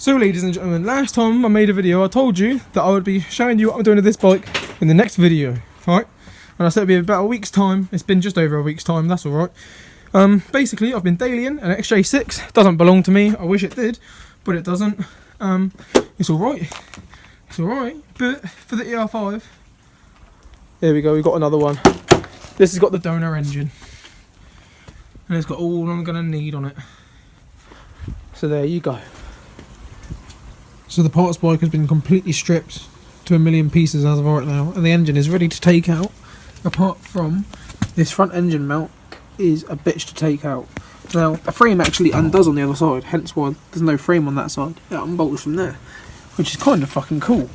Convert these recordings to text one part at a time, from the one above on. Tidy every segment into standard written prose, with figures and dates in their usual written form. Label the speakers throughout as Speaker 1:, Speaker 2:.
Speaker 1: So ladies and gentlemen, last time I made a video I told you that I would be showing you what I'm doing with this bike in the next video, right? And I said it'd be about a week's time. It's been just over a week's time, that's alright. Basically I've been dailying an XJ6, doesn't belong to me, I wish it did, but it doesn't. It's alright, but for the Er5, there we go, we've got another one. This has got the donor engine, and it's got all I'm gonna need on it. So there you go. So the parts bike has been completely stripped to a million pieces as of right now, and the engine is ready to take out, apart from this front engine mount is a bitch to take out. Now, a frame actually undoes on the other side, hence why there's no frame on that side. It unbolts from there, which is kind of fucking cool,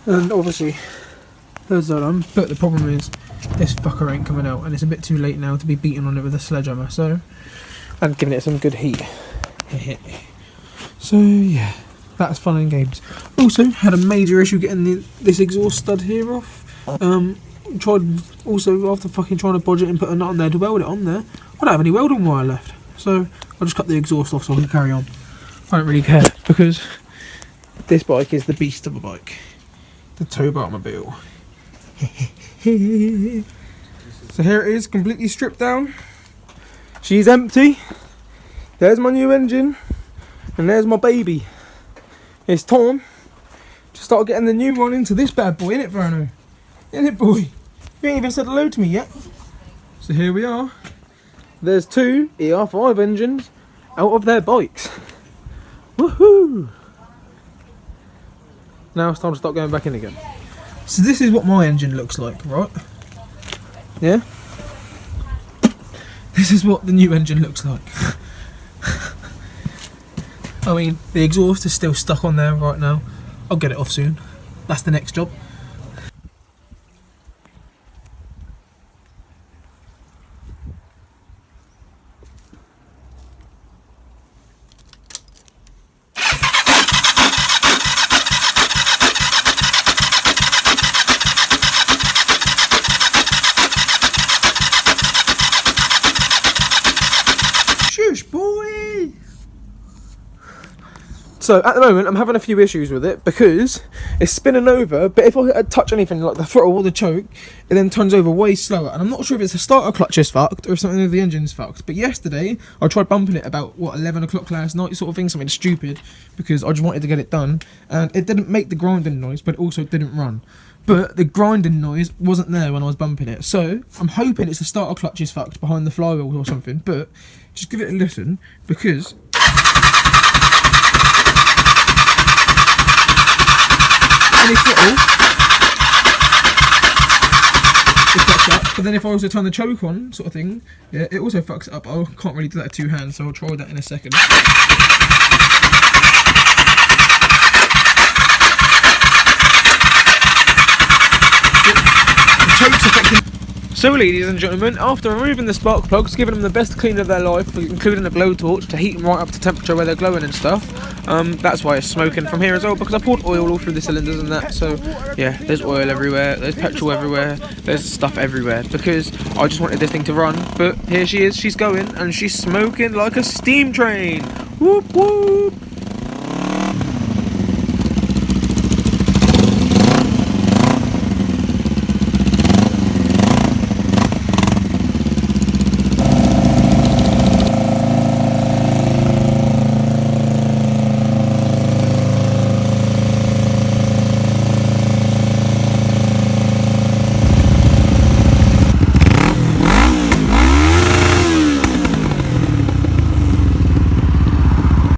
Speaker 1: and obviously there's that on, but the problem is this fucker ain't coming out, and it's a bit too late now to be beating on it with a sledgehammer, so, and giving it some good heat. So yeah, that's fun and games. Also, had a major issue getting this exhaust stud here off. Tried also, after fucking trying to bodge it and put a nut on there to weld it on there, I don't have any welding wire left, so I just cut the exhaust off so I can carry on. I don't really care, because this bike is the beast of a bike, the Tow-Bar-mobile. So here it is, completely stripped down. She's empty. There's my new engine. And there's my baby. It's time to start getting the new one into this bad boy, innit, Verno? Innit, boy? You ain't even said hello to me yet. So here we are. There's two Er5 engines out of their bikes. Woohoo! Now it's time to start going back in again. So this is what my engine looks like, right? Yeah? This is what the new engine looks like. I mean, the exhaust is still stuck on there right now. I'll get it off soon. That's the next job. Shush, boy! So at the moment I'm having a few issues with it because it's spinning over, but if I touch anything like the throttle or the choke, it then turns over way slower, and I'm not sure if it's the starter clutch is fucked or if something with the engine's fucked. But yesterday I tried bumping it about, what, 11 o'clock last night, sort of thing, something stupid, because I just wanted to get it done, and it didn't make the grinding noise, but it also didn't run. But the grinding noise wasn't there when I was bumping it, so I'm hoping it's the starter clutch is fucked behind the flywheel or something, but just give it a listen, because any throttle, it fucks up, but then if I also turn the choke on, sort of thing, yeah, it also fucks it up. I can't really do that with two hands, so I'll try that in a second. The choke's affecting. So ladies and gentlemen, after removing the spark plugs, giving them the best clean of their life, including a blowtorch to heat them right up to temperature where they're glowing and stuff, that's why it's smoking from here as well, because I poured oil all through the cylinders and that, so yeah, there's oil everywhere, there's petrol everywhere, there's stuff everywhere, because I just wanted this thing to run, but here she is, she's going, and she's smoking like a steam train, whoop whoop.